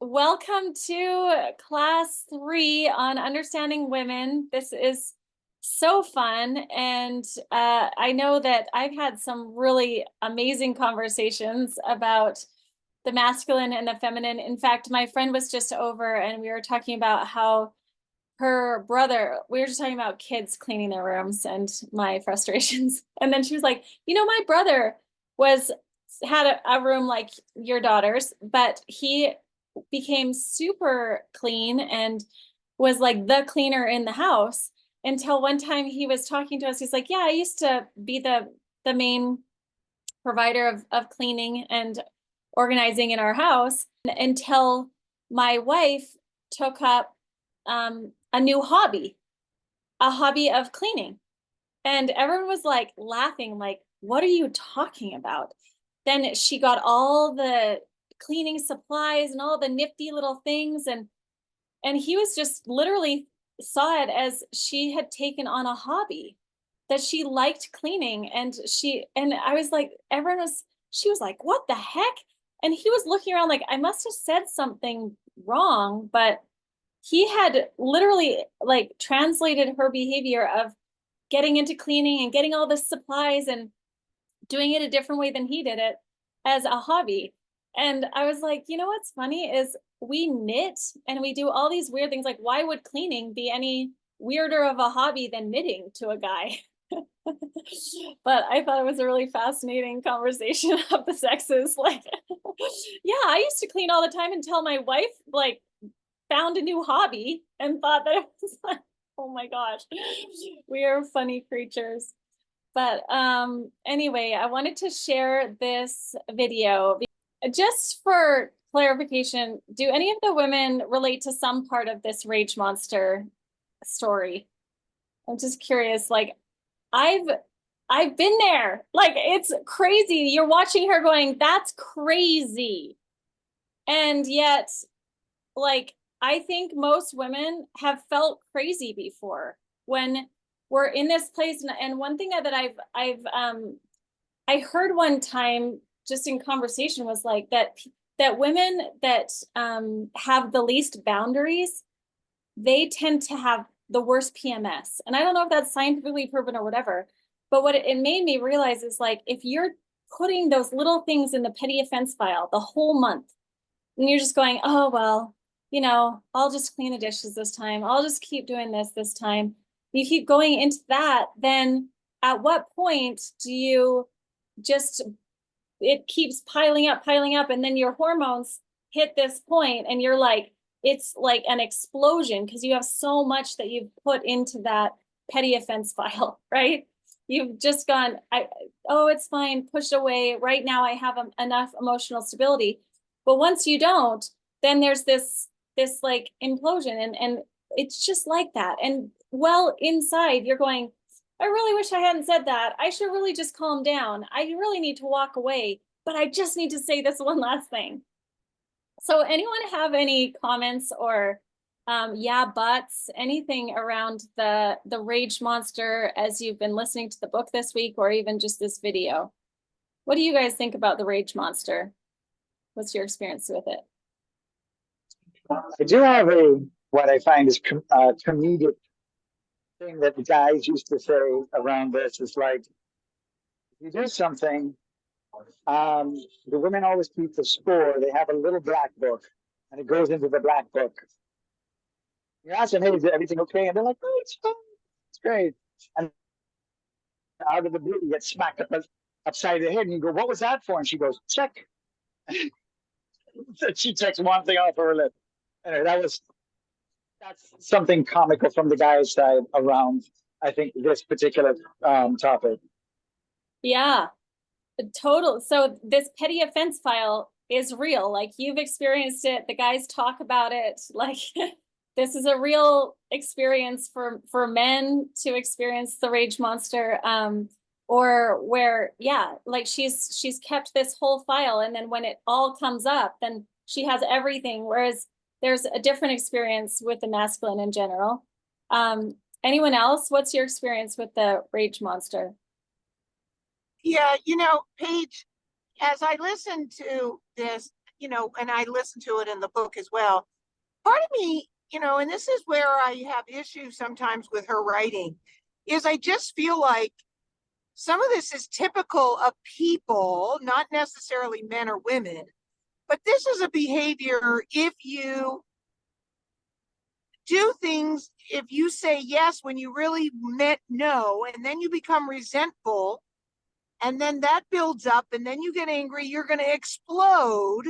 Welcome to class 3 on understanding women. This is so fun. And I know that I've had some really amazing conversations about the masculine and the feminine. In fact, my friend was just over and we were talking about how her brother, we were just talking about kids cleaning their rooms and my frustrations. And then she was like, my brother was had a room like your daughter's, but he became super clean and was like the cleaner in the house until one time he was talking to us. He's like, yeah, I used to be the main provider of cleaning and organizing in our house until my wife took up a new hobby, a hobby of cleaning. And everyone was like laughing, like, what are you talking about? Then she got all the cleaning supplies and all the nifty little things. And he was just literally saw it as she had taken on a hobby, that she liked cleaning. And I was like, she was like, what the heck? And he was looking around like, I must have said something wrong, but he had literally like translated her behavior of getting into cleaning and getting all the supplies and doing it a different way than he did it as a hobby. And I was like, what's funny is we knit and we do all these weird things. Like, why would cleaning be any weirder of a hobby than knitting to a guy? But I thought it was a really fascinating conversation of the sexes. Like, yeah, I used to clean all the time until my wife like found a new hobby and thought that it was like, oh my gosh, we are funny creatures. But anyway, I wanted to share this video just for clarification. Do any of the women relate to some part of this rage monster story? I'm just curious. Like, I've I've been there. Like, it's crazy. You're watching her going, that's crazy. And yet, like, I think most women have felt crazy before when we're in this place. And one thing that I heard one time just in conversation was like that women that have the least boundaries, they tend to have the worst PMS. And I don't know if that's scientifically proven or whatever, but what it made me realize is like, if you're putting those little things in the petty offense file the whole month, and you're just going, oh, well, I'll just clean the dishes this time. I'll just keep doing this time. You keep going into that, then at what point do you just, it keeps piling up, and then your hormones hit this point and you're like, it's like an explosion because you have so much that you've put into that petty offense file, right? You've just gone, oh, it's fine, push away. Right now I have enough emotional stability. But once you don't, then there's this like implosion, and it's just like that. And well, inside you're going, I really wish I hadn't said that. I should really just calm down. I really need to walk away, but I just need to say this one last thing. So anyone have any comments or yeah, buts, anything around the rage monster as you've been listening to the book this week or even just this video? What do you guys think about the rage monster? What's your experience with it? I do have what I find is comedic thing that the guys used to say around this is like, if you do something, the women always keep the score. They have a little black book, and it goes into the black book. You ask them, hey, is everything okay? And they're like, oh, it's fine. It's great. And out of the blue, you get smacked upside the head, and you go, what was that for? And she goes, check. She checks one thing off her list. Anyway, that's something comical from the guy's side around, I think, this particular topic. Yeah, total. So this petty offense file is real. Like, you've experienced it. The guys talk about it. Like, this is a real experience for men to experience the rage monster. Or where, yeah, like she's kept this whole file, and then when it all comes up, then she has everything. Whereas there's a different experience with the masculine in general. Anyone else? What's your experience with the rage monster? Yeah, Paige, as I listened to this, you know, and I listened to it in the book as well. Part of me, you know, and this is where I have issues sometimes with her writing, is I just feel like some of this is typical of people, not necessarily men or women, but this is a behavior if you do things, if you say yes when you really meant no, and then you become resentful, and then that builds up, and then you get angry, you're going to explode.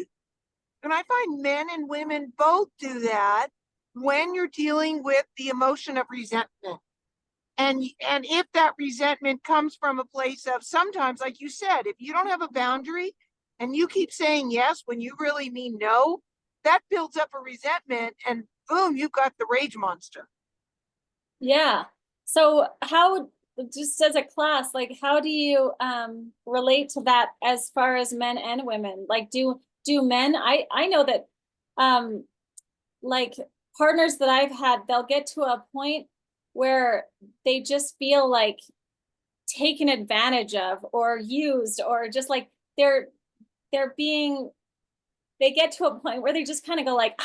And I find men and women both do that when you're dealing with the emotion of resentment. And if that resentment comes from a place of, sometimes, like you said, if you don't have a boundary and you keep saying yes when you really mean no, that builds up a resentment, and boom, you've got the rage monster. Yeah. So how, just as a class, like how do you relate to that as far as men and women? Like do men, I know that like partners that I've had, they'll get to a point where they just feel like taken advantage of or used, or just like they're being, they get to a point where they just kind of go like,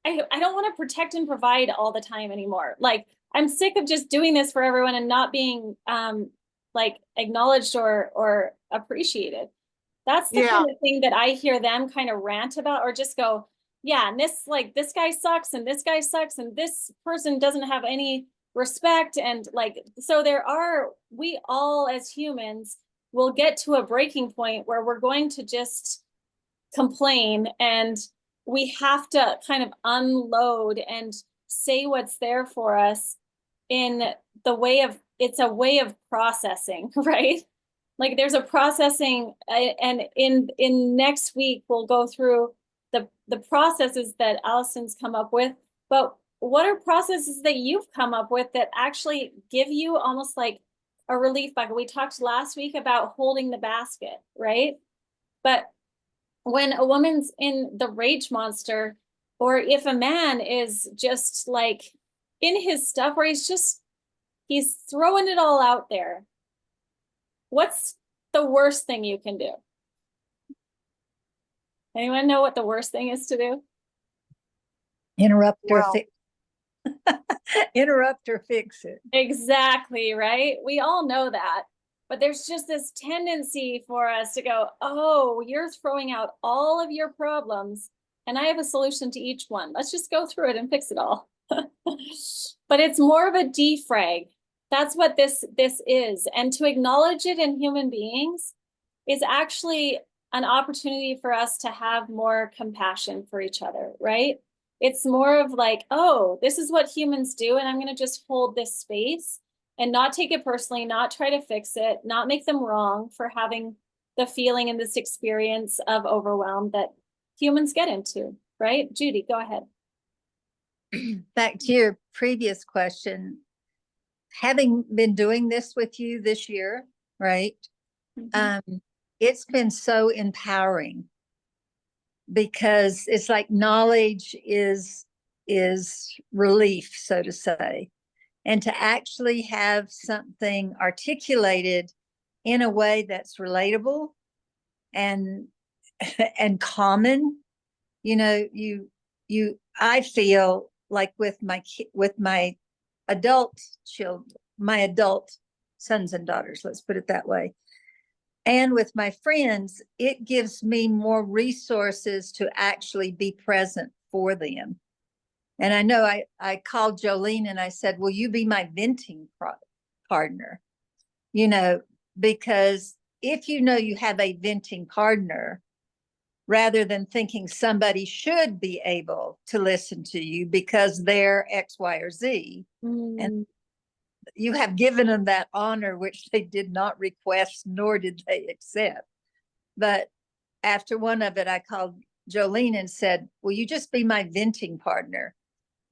I don't want to protect and provide all the time anymore. Like I'm sick of just doing this for everyone and not being like acknowledged or appreciated. That's the kind of thing that I hear them kind of rant about, or just go, yeah, and this, like, this guy sucks and this guy sucks and this person doesn't have any respect. And like, so we all as humans will get to a breaking point where we're going to just complain, and we have to kind of unload and say what's there for us in the way of, it's a way of processing, right? Like there's a processing, and in next week we'll go through the processes that Allison's come up with. But what are processes that you've come up with that actually give you almost like a relief bucket? We talked last week about holding the basket, right? But when a woman's in the rage monster, or if a man is just like in his stuff where he's throwing it all out there, what's the worst thing you can do? Anyone know what the worst thing is to do? Interrupt or fix it. Exactly, right? We all know that. But there's just this tendency for us to go, oh, you're throwing out all of your problems, and I have a solution to each one. Let's just go through it and fix it all. But it's more of a defrag. That's what this is. And to acknowledge it in human beings is actually an opportunity for us to have more compassion for each other, right? It's more of like, oh, this is what humans do, and I'm going to just hold this space and not take it personally, not try to fix it, not make them wrong for having the feeling and this experience of overwhelm that humans get into, right? Judy, go ahead. Back to your previous question, having been doing this with you this year, right? Mm-hmm. It's been so empowering, because it's like knowledge is relief, so to say. And to actually have something articulated in a way that's relatable and common, you know, I feel like with my adult children, my adult sons and daughters, let's put it that way, and with my friends, it gives me more resources to actually be present for them. And I know I called Jolene and I said, will you be my venting partner? You know, because if you know you have a venting partner, rather than thinking somebody should be able to listen to you because they're X, Y, or Z, and you have given them that honor, which they did not request, nor did they accept. But after one of it, I called Jolene and said, will you just be my venting partner?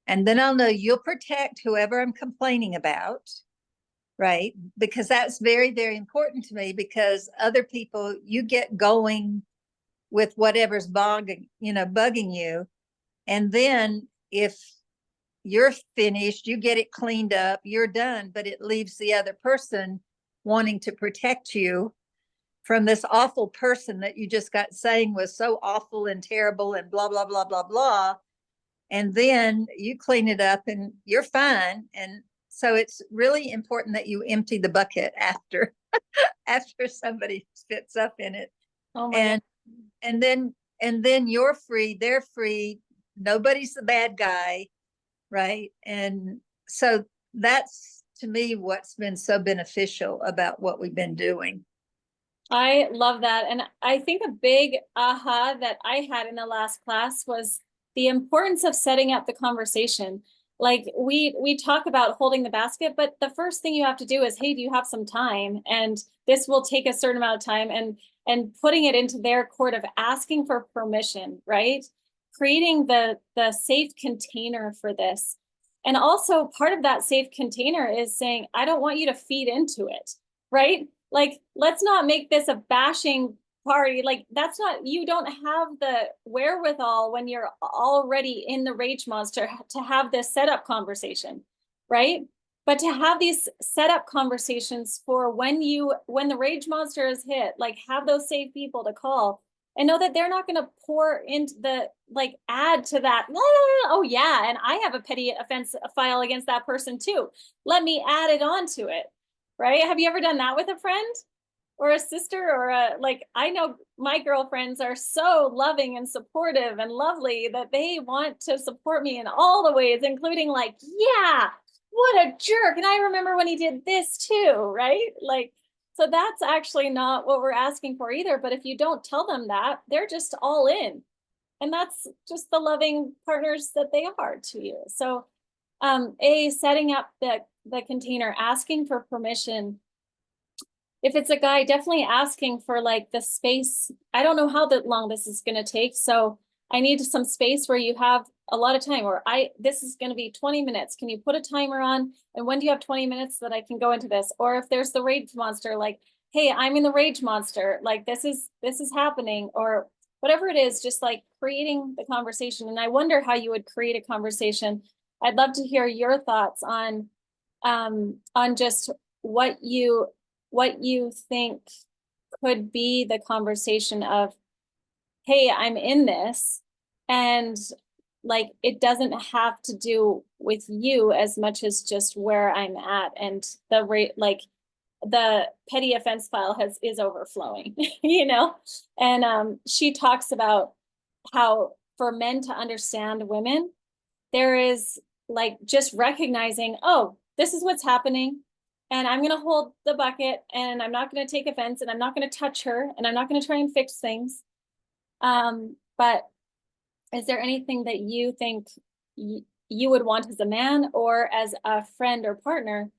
And then I'll know you'll protect whoever I'm complaining about, right? Because that's very, very important to me, because other people, you get going with whatever's bugging you. And then if you're finished, you get it cleaned up, you're done, but it leaves the other person wanting to protect you. from this awful person that you just got saying was so awful and terrible and blah, blah, blah, blah, blah. And then you clean it up and you're fine. And so it's really important that you empty the bucket after after somebody spits up in it. Oh my And God. and then you're free, they're free, nobody's the bad guy, right? And so that's to me what's been so beneficial about what we've been doing. I love that. And I think a big aha that I had in the last class was the importance of setting up the conversation. Like we talk about holding the basket, but the first thing you have to do is, hey, do you have some time? And this will take a certain amount of time, and putting it into their court of asking for permission, right? Creating the safe container for this. And also part of that safe container is saying, I don't want you to feed into it, right? Like, let's not make this a bashing party. Like, that's not, you don't have the wherewithal when you're already in the rage monster to have this setup conversation, right? But to have these setup conversations for when the rage monster is hit, like have those safe people to call and know that they're not going to pour into like add to that. Oh yeah, and I have a petty offense file against that person too. Let me add it on to it. Right? Have you ever done that with a friend or a sister or like, I know my girlfriends are so loving and supportive and lovely that they want to support me in all the ways, including like, yeah, what a jerk. And I remember when he did this too, right? Like, so that's actually not what we're asking for either. But if you don't tell them that, they're just all in. And that's just the loving partners that they are to you. So setting up the container, asking for permission. If it's a guy, definitely asking for like the space. I don't know how long this is going to take. So I need some space where you have a lot of time, or this is going to be 20 minutes. Can you put a timer on? And when do you have 20 minutes that I can go into this? Or if there's the rage monster, like, hey, I'm in the rage monster. Like this is happening, or whatever it is, just like creating the conversation. And I wonder how you would create a conversation. I'd love to hear your thoughts on just what you think could be the conversation of, hey, I'm in this, and like it doesn't have to do with you as much as just where I'm at, and the rate, like the petty offense file is overflowing, you know. And she talks about how for men to understand women, there is like just recognizing, oh, this is what's happening, and I'm going to hold the bucket, and I'm not going to take offense, and I'm not going to touch her, and I'm not going to try and fix things. But is there anything that you think you would want as a man or as a friend or partner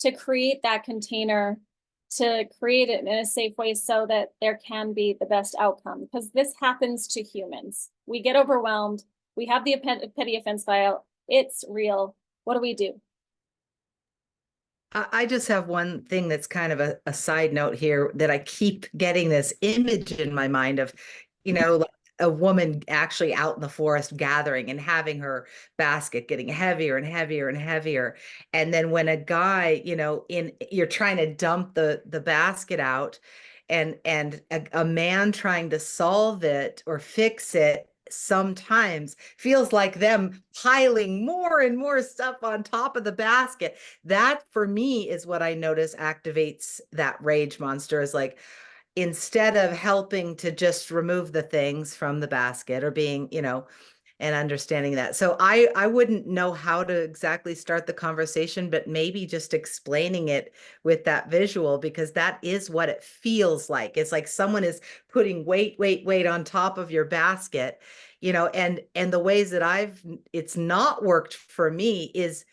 to create that container, to create it in a safe way so that there can be the best outcome? Because this happens to humans. We get overwhelmed. We have the petty offense file. It's real. What do we do? I just have one thing that's kind of a side note here, that I keep getting this image in my mind of, like a woman actually out in the forest gathering and having her basket getting heavier and heavier and heavier. And then when a guy, you're trying to dump the basket out, and a man trying to solve it or fix it sometimes feels like them piling more and more stuff on top of the basket. That for me is what I notice activates that rage monster, is like, instead of helping to just remove the things from the basket or being, and understanding that. So I wouldn't know how to exactly start the conversation, but maybe just explaining it with that visual, because that is what it feels like. It's like someone is putting weight on top of your basket, and the ways that it's not worked for me is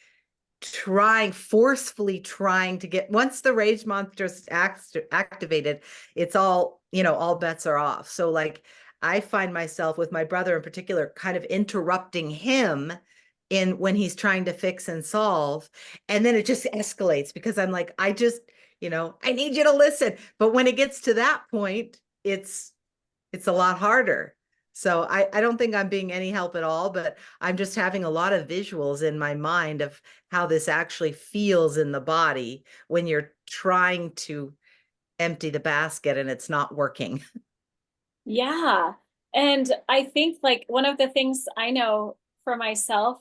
forcefully trying to get, once the rage monster's activated, it's all, all bets are off. So like, I find myself with my brother in particular, kind of interrupting him when he's trying to fix and solve. And then it just escalates, because I'm like, I need you to listen. But when it gets to that point, it's a lot harder. So I don't think I'm being any help at all, but I'm just having a lot of visuals in my mind of how this actually feels in the body when you're trying to empty the basket and it's not working. Yeah. And I think like one of the things I know for myself,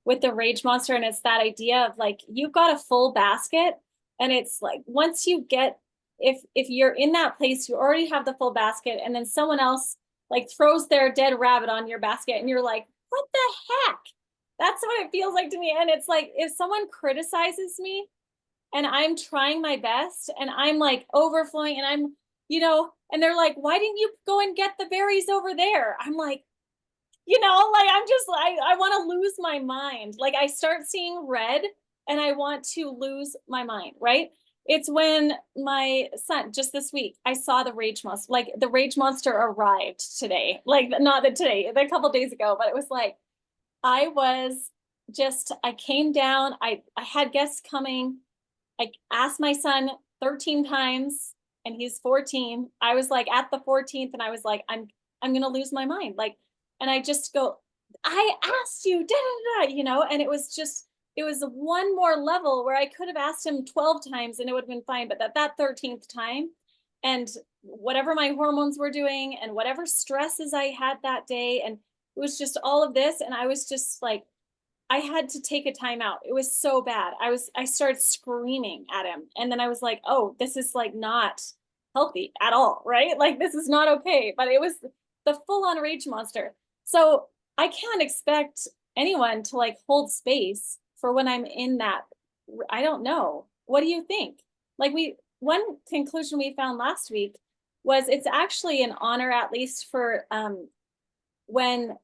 with the rage monster, and it's that idea of like, you've got a full basket, and it's like, once you get, if you're in that place, you already have the full basket, and then someone else like throws their dead rabbit on your basket, and you're like, what the heck? That's what it feels like to me. And it's like, if someone criticizes me and I'm trying my best and I'm like overflowing and I'm, and they're like, why didn't you go and get the berries over there? I'm like, like I'm just, I want to lose my mind. Like I start seeing red and I want to lose my mind, right? It's when my son, just this week, I saw the rage monster, like the rage monster arrived today, like not that today, a couple days ago, but it was like, I came down, I had guests coming. I asked my son 13 times and he's 14. I was like at the 14th and I was like, I'm going to lose my mind. Like, and I just go, I asked you, and it was one more level where I could have asked him 12 times and it would have been fine. But that 13th time, and whatever my hormones were doing and whatever stresses I had that day, and it was just all of this. And I was just like, I had to take a time out. It was so bad. I started screaming at him. And then I was like, oh, this is like not healthy at all, right? Like this is not okay. But it was the full on rage monster. So I can't expect anyone to like hold space for when I'm in that. I don't know. What do you think? Like one conclusion we found last week was it's actually an honor, at least for when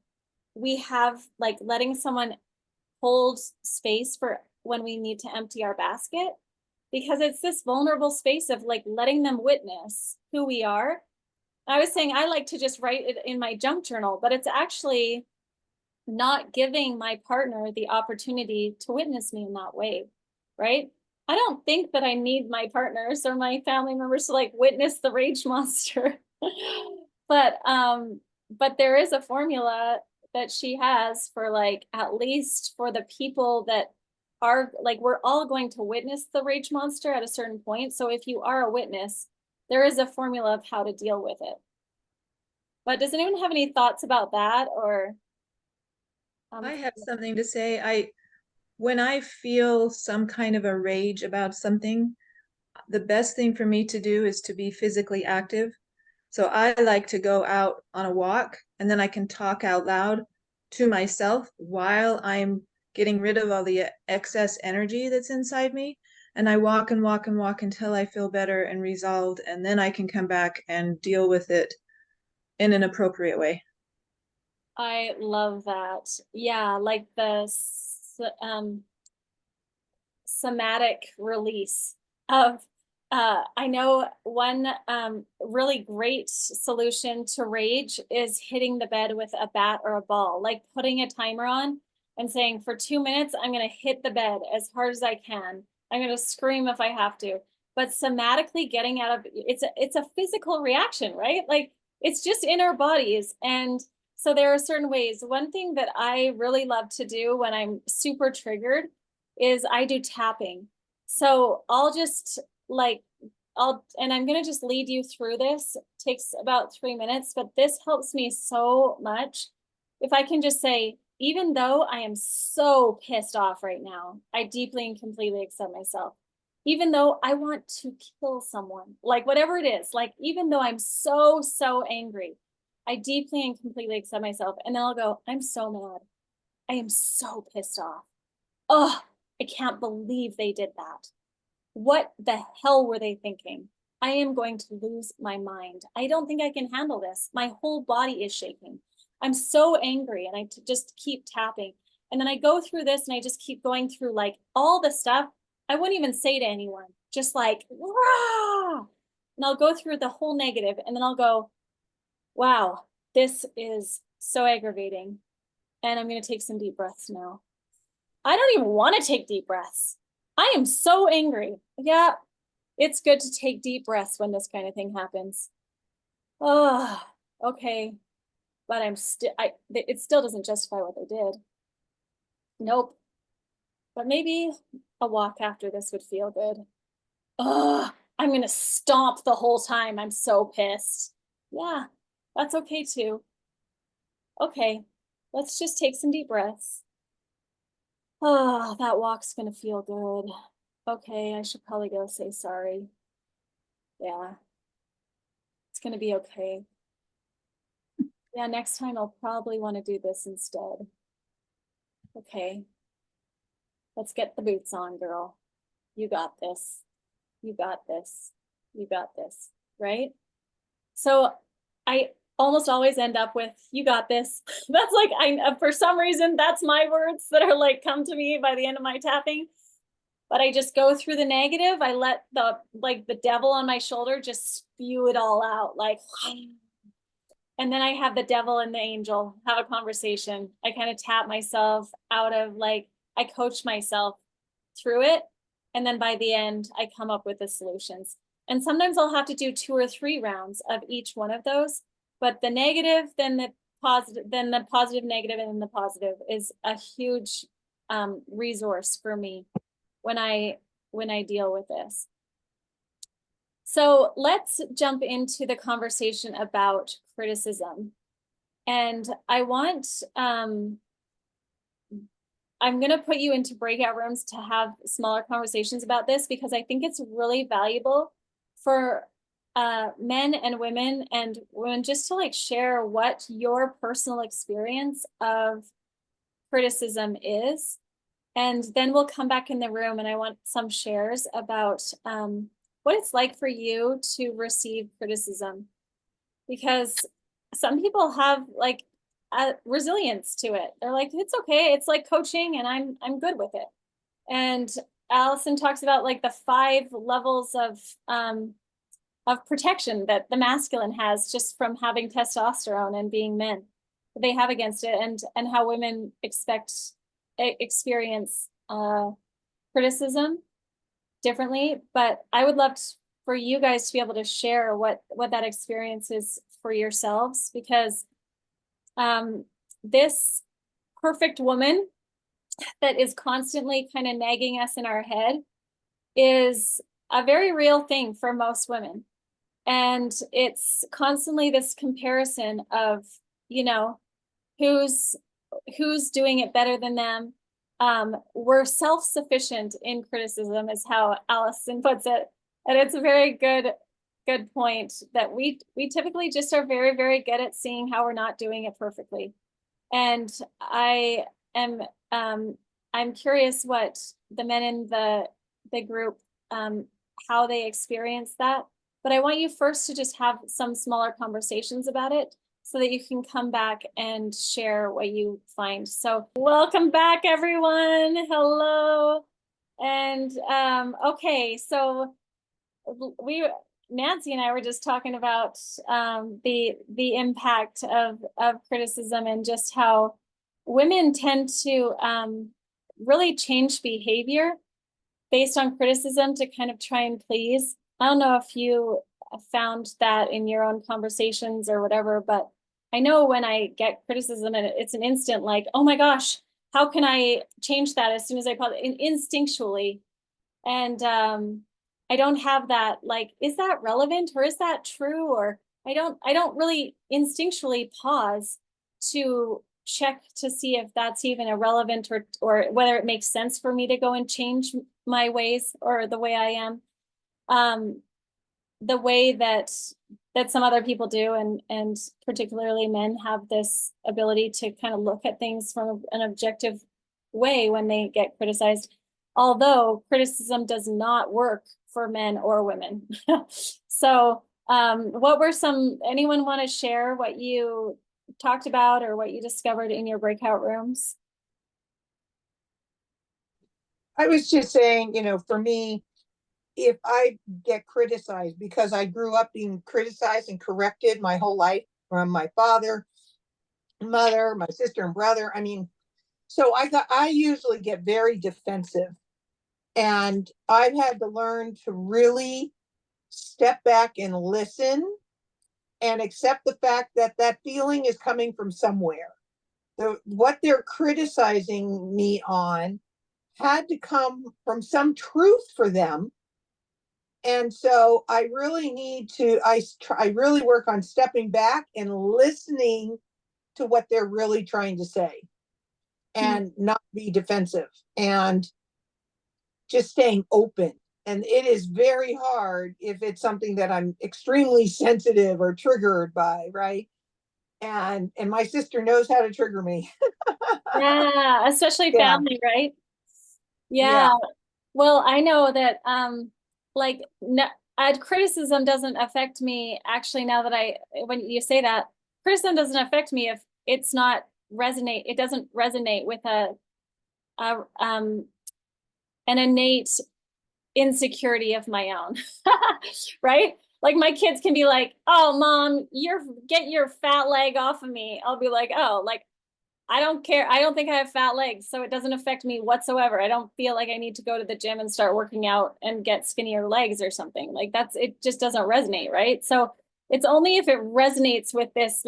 we have like letting someone hold space for when we need to empty our basket, because it's this vulnerable space of like letting them witness who we are. I was saying I like to just write it in my junk journal, but it's actually not giving my partner the opportunity to witness me in that way, right? I don't think that I need my partners or my family members to like witness the rage monster. But there is a formula that she has for like, at least for the people that are like, we're all going to witness the rage monster at a certain point. So if you are a witness, there is a formula of how to deal with it. But does anyone have any thoughts about that? Or I have something to say. When I feel some kind of a rage about something, the best thing for me to do is to be physically active. So I like to go out on a walk, and then I can talk out loud to myself while I'm getting rid of all the excess energy that's inside me. And I walk and walk and walk until I feel better and resolved, and then I can come back and deal with it in an appropriate way. I love that. Yeah, like the somatic release of I know one really great solution to rage is hitting the bed with a bat or a ball, like putting a timer on and saying for 2 minutes, I'm going to hit the bed as hard as I can. I'm going to scream if I have to, but somatically getting out of it's a physical reaction, right? Like it's just in our bodies. And so there are certain ways. One thing that I really love to do when I'm super triggered is I do tapping. So I'll just like, and I'm going to just lead you through this. It takes about 3 minutes, but this helps me so much. If I can just say, even though I am so pissed off right now, I deeply and completely accept myself. Even though I want to kill someone, like whatever it is, like even though I'm so, so angry, I deeply and completely accept myself. And then I'll go, I'm so mad. I am so pissed off. Oh, I can't believe they did that. What the hell were they thinking? I am going to lose my mind. I don't think I can handle this. My whole body is shaking. I'm so angry, and I just keep tapping. And then I go through this and I just keep going through like all the stuff I wouldn't even say to anyone, just like, rah! And I'll go through the whole negative, and then I'll go, wow, this is so aggravating. And I'm going to take some deep breaths now. I don't even want to take deep breaths. I am so angry. Yeah, it's good to take deep breaths when this kind of thing happens. Oh, okay. But it still doesn't justify what they did. Nope. But maybe a walk after this would feel good. Oh, I'm going to stomp the whole time. I'm so pissed. Yeah, that's okay too. Okay, let's just take some deep breaths. Oh, that walk's going to feel good. Okay, I should probably go say sorry. Yeah, it's going to be okay. Yeah, next time I'll probably want to do this instead. Okay, let's get the boots on, girl. You got this. You got this. You got this, right? So I almost always end up with, you got this. That's like, for some reason, that's my words that are like, come to me by the end of my tapping. But I just go through the negative. I let the devil on my shoulder just spew it all out, like, and then I have the devil and the angel have a conversation. I kind of tap myself out of I coach myself through it. And then by the end, I come up with the solutions. And sometimes I'll have to do 2 or 3 rounds of each one of those. But the negative, then the positive, negative, and then the positive is a huge resource for me when I deal with this. So let's jump into the conversation about criticism. And I want, I'm going to put you into breakout rooms to have smaller conversations about this, because I think it's really valuable for men and women just to share what your personal experience of criticism is. And then we'll come back in the room and I want some shares about what it's like for you to receive criticism, because some people have resilience to it. They're like, it's okay. It's like coaching and I'm good with it. And Allison talks about the 5 levels of protection that the masculine has just from having testosterone and being men that they have against it, and how women experience criticism differently. But I would love for you guys to be able to share what that experience is for yourselves, because this perfect woman that is constantly kind of nagging us in our head is a very real thing for most women. And it's constantly this comparison of, who's doing it better than them. We're self-sufficient in criticism is how Allison puts it. And it's a very good point that we typically just are very, very good at seeing how we're not doing it perfectly. And I'm curious what the men in the group, how they experience that. But I want you first to just have some smaller conversations about it so that you can come back and share what you find. So welcome back, everyone. Hello. And okay, so Nancy and I were just talking about the impact of criticism and just how women tend to really change behavior based on criticism to kind of try and please. I don't know if you found that in your own conversations or whatever, but I know when I get criticism and it's an instant oh my gosh, how can I change that as soon as I possibly, instinctually. And I don't have that is that relevant or is that true? Or I don't really instinctually pause to check to see if that's even irrelevant or whether it makes sense for me to go and change my ways or the way I am. The way that some other people do, and particularly men have this ability to kind of look at things from an objective way when they get criticized, although criticism does not work for men or women. So what were anyone want to share what you talked about or what you discovered in your breakout rooms? I was just saying, for me, if I get criticized, because I grew up being criticized and corrected my whole life from my father, mother, my sister and brother. So I usually get very defensive, and I've had to learn to really step back and listen and accept the fact that that feeling is coming from somewhere. What they're criticizing me on had to come from some truth for them And so I really need to, I really work on stepping back and listening to what they're really trying to say and not be defensive and just staying open. And it is very hard if it's something that I'm extremely sensitive or triggered by, right? And my sister knows how to trigger me. Yeah, especially Yeah. family, right? Yeah. Yeah. Well, I know that like no, criticism doesn't affect me actually now that when you say that, criticism doesn't affect me if it's not it doesn't resonate with a an innate insecurity of my own. Right? Like my kids can be like, "Oh, mom, get your fat leg off of me." I'll be like, "Oh, like I don't care. I don't think I have fat legs, so it doesn't affect me whatsoever. I don't feel like I need to go to the gym and start working out and get skinnier legs or something. Like it just doesn't resonate, right? So it's only if it resonates with this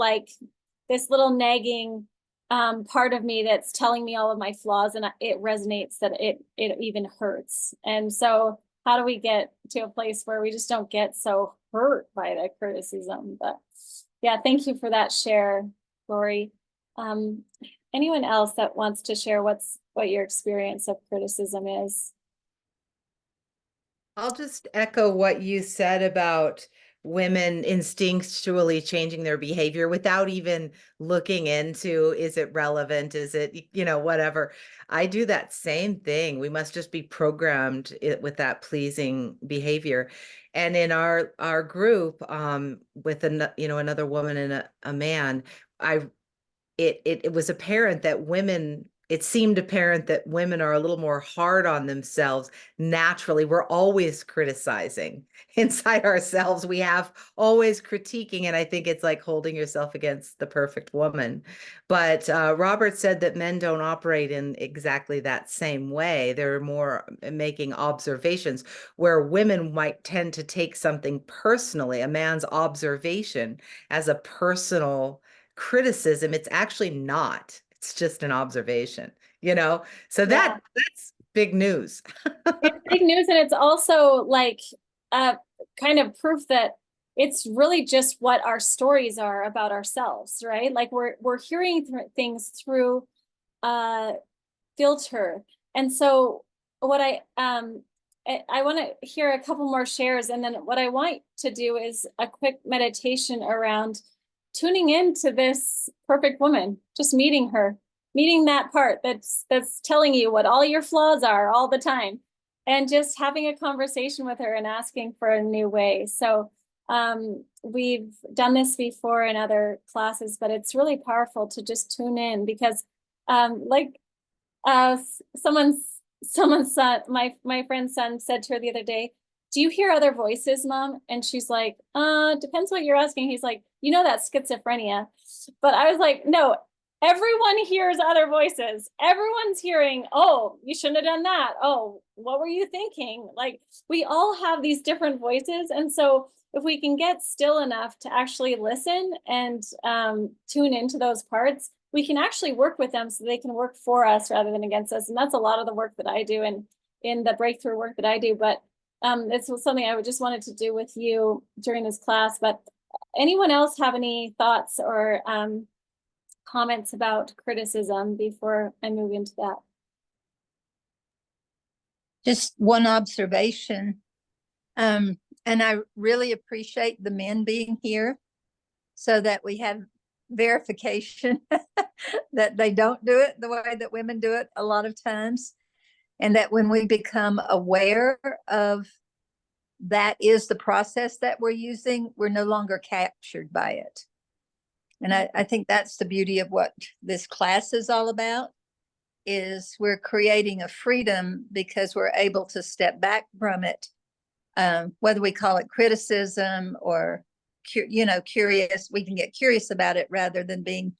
this little nagging part of me that's telling me all of my flaws and it resonates that it even hurts. And so how do we get to a place where we just don't get so hurt by the criticism? But yeah, thank you for that share, Lori. Anyone else that wants to share what your experience of criticism is? I'll just echo what you said about women instinctually changing their behavior without even looking into, is it relevant? Is it, whatever. I do that same thing. We must just be programmed with that pleasing behavior. And in our group, with another woman and a man, it was apparent that it seemed apparent that women are a little more hard on themselves naturally. We're always criticizing inside ourselves. We have always critiquing. And I think it's like holding yourself against the perfect woman. But Robert said that men don't operate in exactly that same way. They're more making observations, where women might tend to take something personally, a man's observation, as a personal criticism. It's actually not. It's just an observation, So Yeah. that's big news. It's big news, and it's also like kind of proof that it's really just what our stories are about ourselves, right? Like we're hearing things through filter. And so what I want to hear a couple more shares, and then what I want to do is a quick meditation around tuning into this perfect woman, just meeting her, meeting that part that's telling you what all your flaws are all the time, and just having a conversation with her and asking for a new way. So we've done this before in other classes, but it's really powerful to just tune in because like someone's son, my friend's son said to her the other day, "Do you hear other voices, Mom?" And she's like, depends what you're asking." He's like, "That's schizophrenia." But I was like, no, everyone hears other voices. Everyone's hearing, "Oh, you shouldn't have done that. Oh, what were you thinking?" Like we all have these different voices. And so if we can get still enough to actually listen and tune into those parts, we can actually work with them so they can work for us rather than against us. And that's a lot of the work that I do and in the breakthrough work that I do. But this was something I just wanted to do with you during this class. But anyone else have any thoughts or comments about criticism before I move into that? Just one observation. And I really appreciate the men being here so that we have verification that they don't do it the way that women do it a lot of times. And that when we become aware of that is the process that we're using, we're no longer captured by it. And I think that's the beauty of what this class is all about, is we're creating a freedom because we're able to step back from it, whether we call it criticism or curious. We can get curious about it rather than being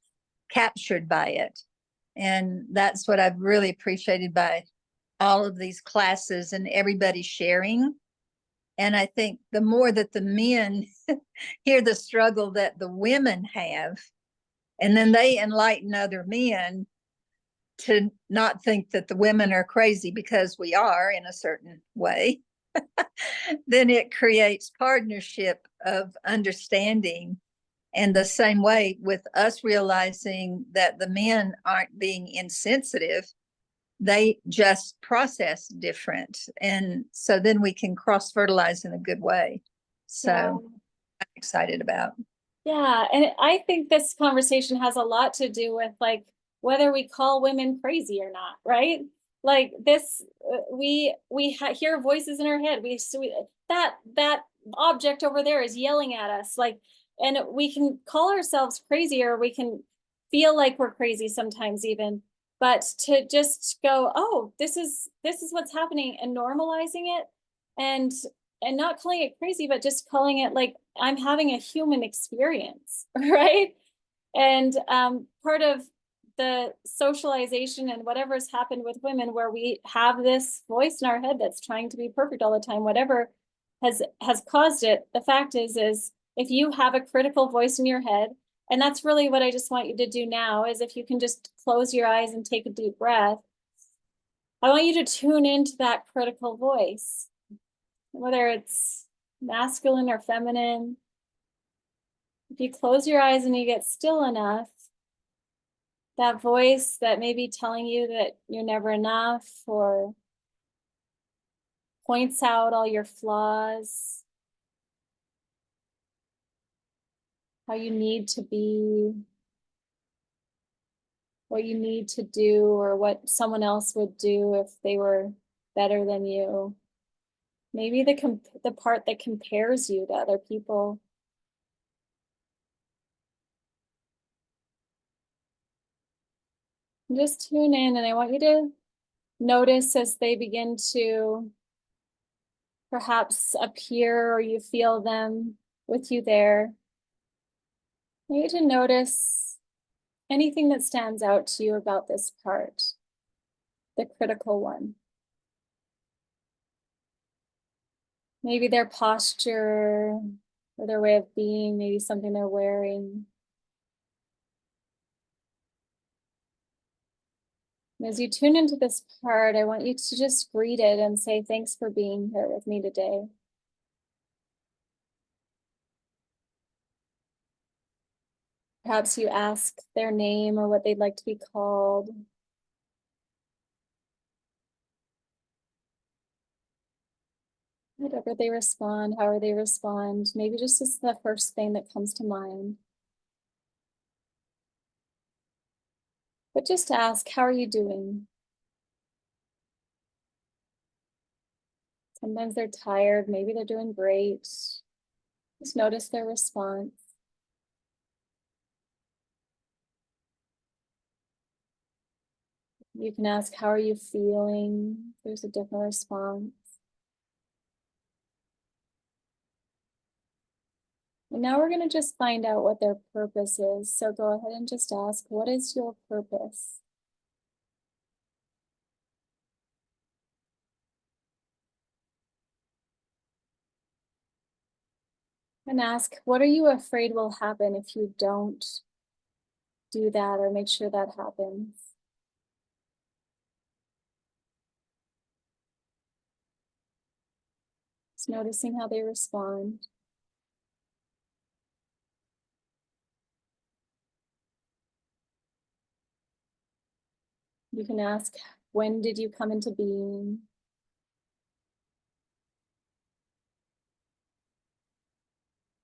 captured by it. And that's what I've really appreciated by all of these classes and everybody sharing. And I think the more that the men hear the struggle that the women have, and then they enlighten other men to not think that the women are crazy, because we are in a certain way. then it creates partnership of understanding. And the same way with us realizing that the men aren't being insensitive, they just process different. And so then we can cross fertilize in a good way. So Yeah. I'm excited about. Yeah, and I think this conversation has a lot to do with like whether we call women crazy or not, right? Like this, hear voices in our head. That object over there is yelling at us, like, and we can call ourselves crazy, or we can feel like we're crazy sometimes even. But to just go, oh, this is what's happening, and normalizing it, and not calling it crazy, but just calling it like I'm having a human experience, right? And part of the socialization and whatever's happened with women, where we have this voice in our head that's trying to be perfect all the time, whatever has caused it. The fact is if you have a critical voice in your head, and that's really what I just want you to do now, is if you can just close your eyes and take a deep breath, I want you to tune into that critical voice, whether it's masculine or feminine. If you close your eyes and you get still enough, that voice that may be telling you that you're never enough, or points out all your flaws, how you need to be, what you need to do, or what someone else would do if they were better than you. Maybe the part that compares you to other people. Just tune in, and I want you to notice as they begin to perhaps appear, or you feel them with you there. I want you to notice anything that stands out to you about this part, the critical one. Maybe their posture or their way of being, maybe something they're wearing. And as you tune into this part, I want you to just greet it and say, thanks for being here with me today. Perhaps you ask their name or what they'd like to be called. Whatever they respond, however they respond, maybe just as the first thing that comes to mind. But just ask, how are you doing? Sometimes they're tired, maybe they're doing great. Just notice their response. You can ask, how are you feeling? There's a different response. And now we're going to just find out what their purpose is. So go ahead and just ask, what is your purpose? And ask, what are you afraid will happen if you don't do that or make sure that happens? Just noticing how they respond. You can ask, when did you come into being?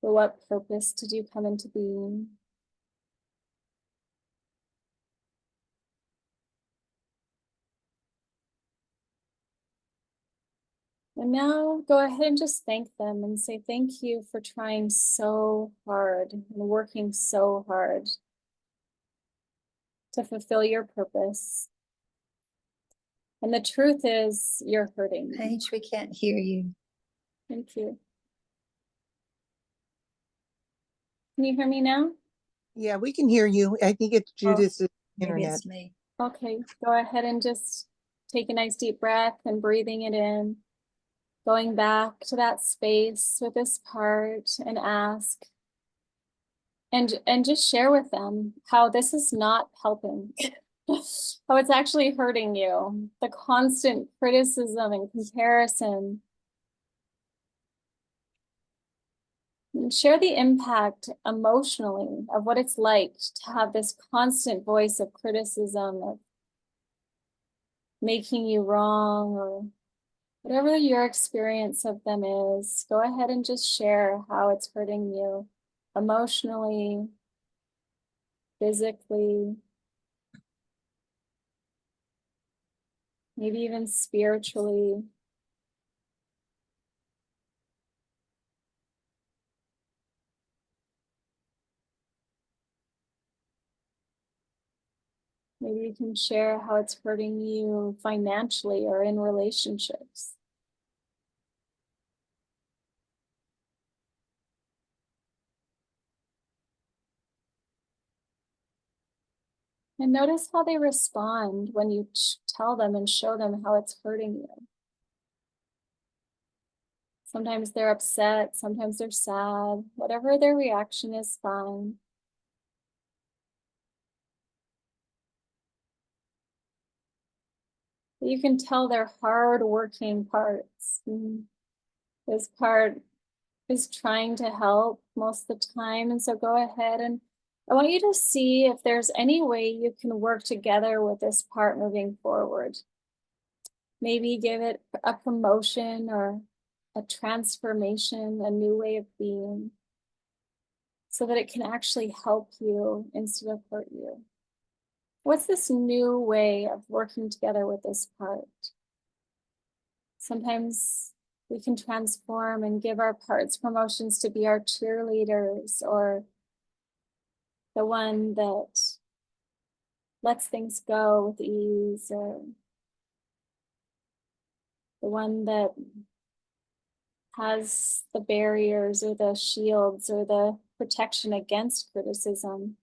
For what purpose did you come into being? And now go ahead and just thank them and say, thank you for trying so hard and working so hard to fulfill your purpose. And the truth is, you're hurting me. Paige, we can't hear you. Thank you. Can you hear me now? Yeah, we can hear you. I think it's Judith's Maybe internet. it's me. Okay, go ahead and just take a nice deep breath and breathing it in. Going back to that space with this part and ask. And just share with them how this is not helping. How it's actually hurting you. The constant criticism and comparison. And share the impact emotionally of what it's like to have this constant voice of criticism, of making you wrong, or whatever your experience of them is. Go ahead and just share how it's hurting you emotionally, physically, maybe even spiritually. Maybe you can share how it's hurting you financially or in relationships. And notice how they respond when you tell them and show them how it's hurting you. Sometimes they're upset, sometimes they're sad. Whatever their reaction is, fine. But you can tell they're hard-working parts. This part is trying to help most of the time. And so go ahead, and I want you to see if there's any way you can work together with this part moving forward. Maybe give it a promotion or a transformation, a new way of being, so that it can actually help you instead of hurt you. What's this new way of working together with this part? Sometimes we can transform and give our parts promotions to be our cheerleaders, or the one that lets things go with ease, or the one that has the barriers or the shields or the protection against criticism.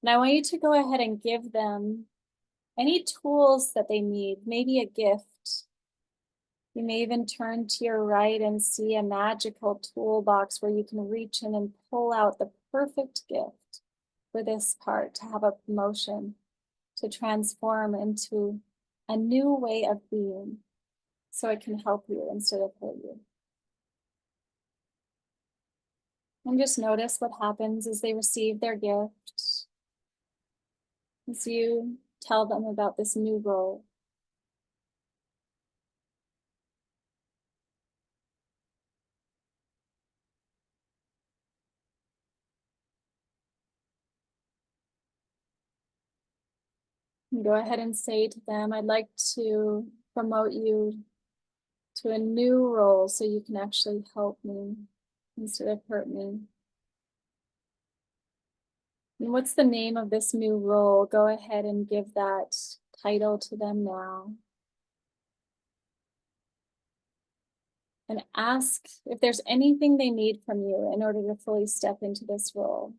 And I want you to go ahead and give them any tools that they need, maybe a gift. You may even turn to your right and see a magical toolbox where you can reach in and pull out the perfect gift for this part to have a promotion, to transform into a new way of being, so it can help you instead of hurt you. And just notice what happens as they receive their gift, as you tell them about this new role. And go ahead and say to them, I'd like to promote you to a new role so you can actually help me instead of hurt me. And what's the name of this new role? Go ahead and give that title to them now. And ask if there's anything they need from you in order to fully step into this role.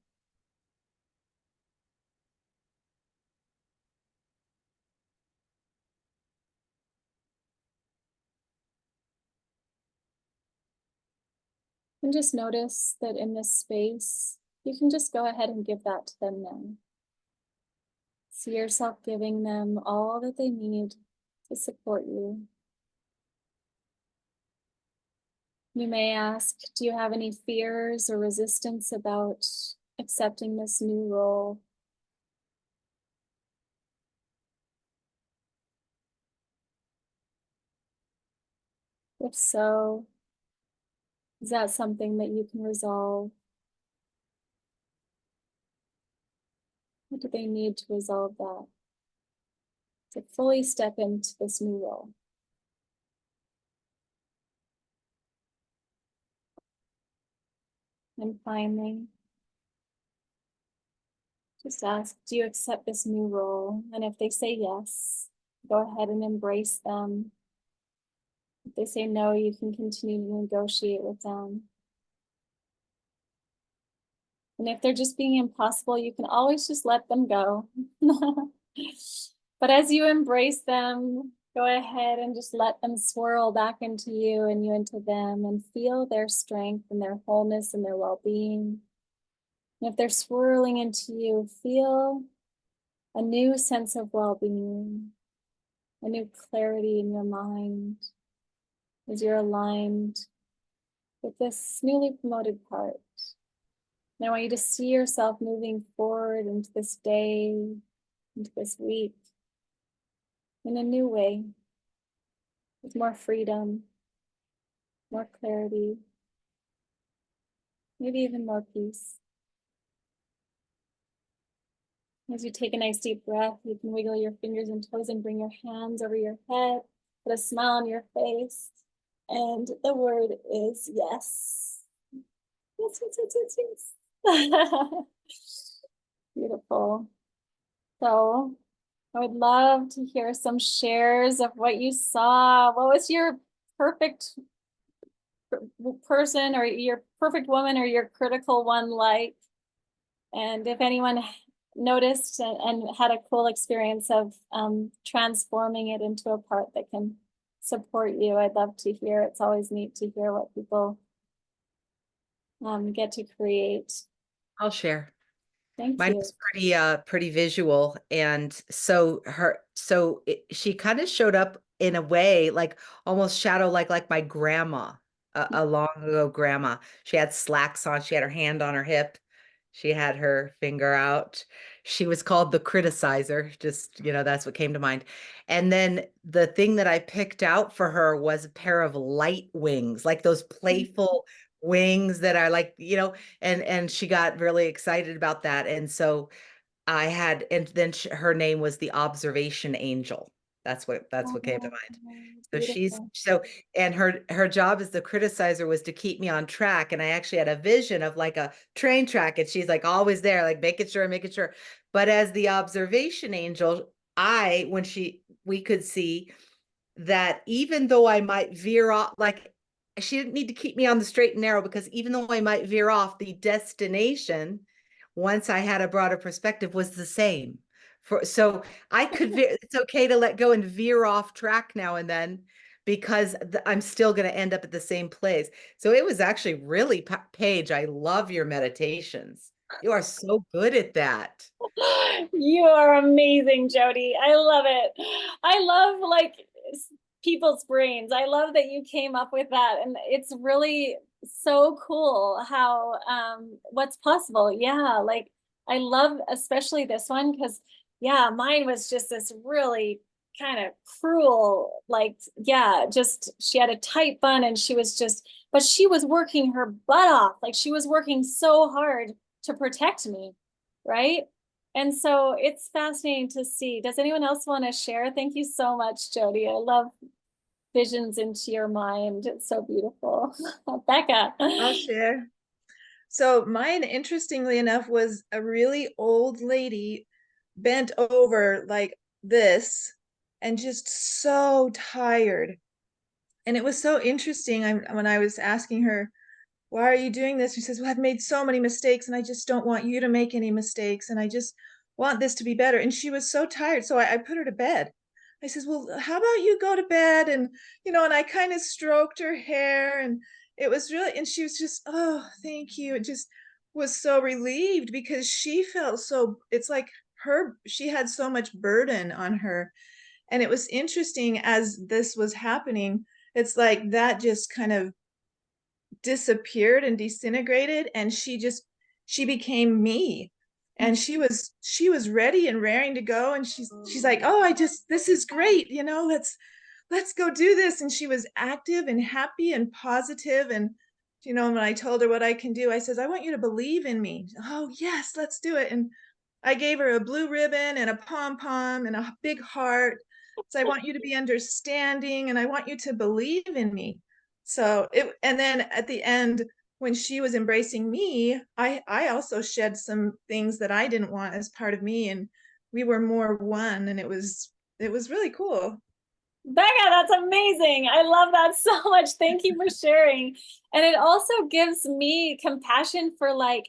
And just notice that in this space, you can just go ahead and give that to them now. See yourself giving them all that they need to support you. You may ask, do you have any fears or resistance about accepting this new role? If so, is that something that you can resolve? What do they need to resolve that? To fully step into this new role. And finally, just ask, do you accept this new role? And if they say yes, go ahead and embrace them. If they say no, you can continue to negotiate with them. And if they're just being impossible, you can always just let them go. But as you embrace them, go ahead and just let them swirl back into you and you into them, and feel their strength and their wholeness and their well-being. And if they're swirling into you, feel a new sense of well-being, a new clarity in your mind as you're aligned with this newly promoted part. And I want you to see yourself moving forward into this day, into this week, in a new way, with more freedom, more clarity, maybe even more peace. As you take a nice deep breath, you can wiggle your fingers and toes and bring your hands over your head, put a smile on your face, and the word is yes. Yes, yes, yes, yes, yes. Beautiful. So I would love to hear some shares of what you saw. What was your perfect person or your perfect woman or your critical one like? And if anyone noticed and had a cool experience of transforming it into a part that can support you, I'd love to hear. It's always neat to hear what people get to create. I'll share. Thank Mine you. was pretty visual. And so she kind of showed up in a way like almost shadow like my grandma, a long ago grandma. She had slacks on, she had her hand on her hip, she had her finger out. She was called the criticizer, just, that's what came to mind. And then the thing that I picked out for her was a pair of light wings, like those playful wings that are like, and she got really excited about that. And so and then her name was the observation angel. That's what came to mind. So Beautiful. and her job as the criticizer was to keep me on track. And I actually had a vision of like a train track, and she's like always there, like making sure. But as the observation angel, we could see that even though I might veer off, like she didn't need to keep me on the straight and narrow, because even though I might veer off, the destination, once I had a broader perspective, was the same. So I could it's okay to let go and veer off track now and then, because I'm still going to end up at the same place. So it was actually really, Paige, I love your meditations. You are so good at that. You are amazing, Jody. I love it. I love like people's brains. I love that you came up with that. And it's really so cool how what's possible. Yeah, like I love especially this one because yeah, mine was just this really kind of cruel, like, yeah, just she had a tight bun and she was just, but she was working her butt off. Like she was working so hard to protect me, right? And so it's fascinating to see. Does anyone else want to share? Thank you so much, Jody. I love visions into your mind. It's so beautiful. Becca. I'll share. So mine, interestingly enough, was a really old lady bent over like this and just so tired. And it was so interesting. When I was asking her, why are you doing this? She says, well, I've made so many mistakes and I just don't want you to make any mistakes. And I just want this to be better. And she was so tired. So I put her to bed. I says, well, how about you go to bed? And, and I kind of stroked her hair, and it was really, and she was just, oh, thank you. It just was so relieved because she felt so, it's like she had so much burden on her. And it was interesting as this was happening. It's like that just kind of disappeared and disintegrated, and she became me. And she was ready and raring to go, and she's like, oh, this is great, let's go do this. And she was active and happy and positive. And when I told her what I can do, I says, I want you to believe in me. Oh yes, let's do it. And I gave her a blue ribbon and a pom-pom and a big heart. So I want you to be understanding, and I want you to believe in me. So and then at the end, when she was embracing me, I also shed some things that I didn't want as part of me, and we were more one, and it was really cool. Becca, that's amazing. I love that so much. Thank you for sharing. And it also gives me compassion for like,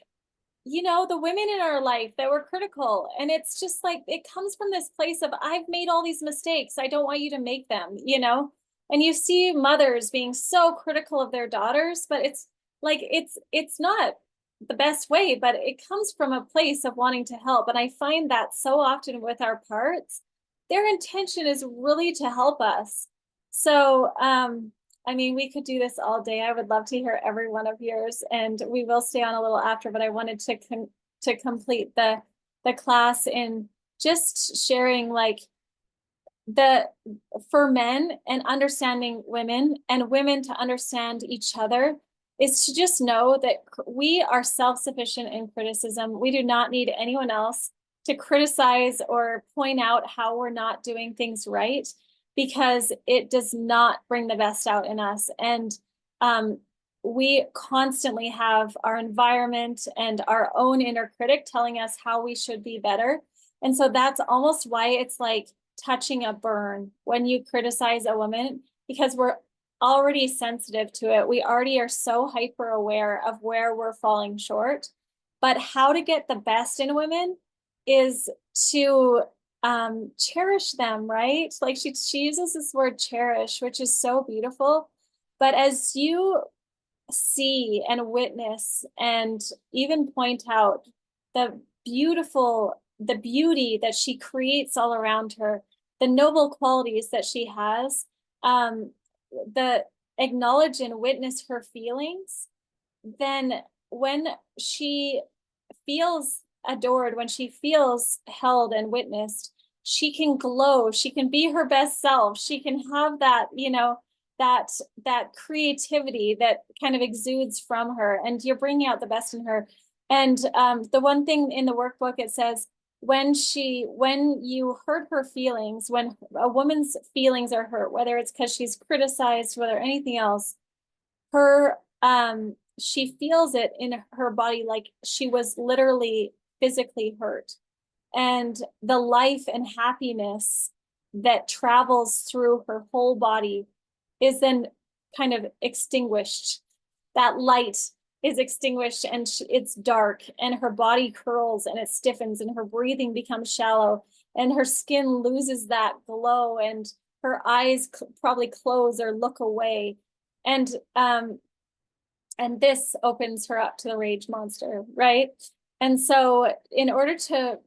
the women in our life that were critical. And it's just like, it comes from this place of, I've made all these mistakes. I don't want you to make them, And you see mothers being so critical of their daughters, but it's like, it's not the best way, but it comes from a place of wanting to help. And I find that so often with our parts, their intention is really to help us. So I mean, we could do this all day. I would love to hear every one of yours, and we will stay on a little after, but I wanted to complete the class in just sharing like for men and understanding women and women to understand each other is to just know that we are self-sufficient in criticism. We do not need anyone else to criticize or point out how we're not doing things right, because it does not bring the best out in us. And we constantly have our environment and our own inner critic telling us how we should be better. And so that's almost why it's like touching a burn when you criticize a woman, because we're already sensitive to it. We already are so hyper aware of where we're falling short. But how to get the best in women is to cherish them, right? Like she uses this word cherish, which is so beautiful. But as you see and witness and even point out the beauty that she creates all around her, the noble qualities that she has, the acknowledge and witness her feelings, then when she feels adored, when she feels held and witnessed, she can glow, she can be her best self, she can have that, you know, that creativity that kind of exudes from her, and you're bringing out the best in her. And the one thing in the workbook, it says, when you hurt her feelings, when a woman's feelings are hurt, whether it's because she's criticized, whether anything else, her she feels it in her body, like she was literally physically hurt. And the life and happiness that travels through her whole body is then kind of extinguished. That light is extinguished and it's dark, and her body curls and it stiffens, and her breathing becomes shallow, and her skin loses that glow, and her eyes probably close or look away. And this opens her up to the rage monster, right? And so in order to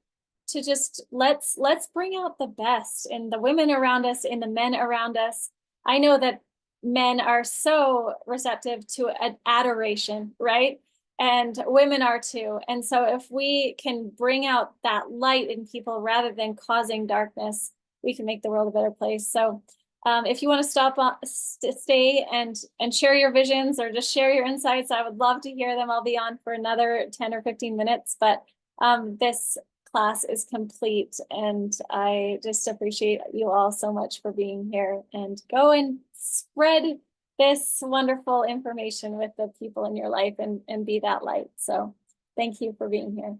just let's bring out the best in the women around us, in the men around us. I know that men are so receptive to adoration, right? And women are too. And so if we can bring out that light in people rather than causing darkness, we can make the world a better place. So if you want to stay and share your visions or just share your insights, I would love to hear them. I'll be on for another 10 or 15 minutes, but this class is complete, and I just appreciate you all so much for being here, and go and spread this wonderful information with the people in your life and be that light. So thank you for being here.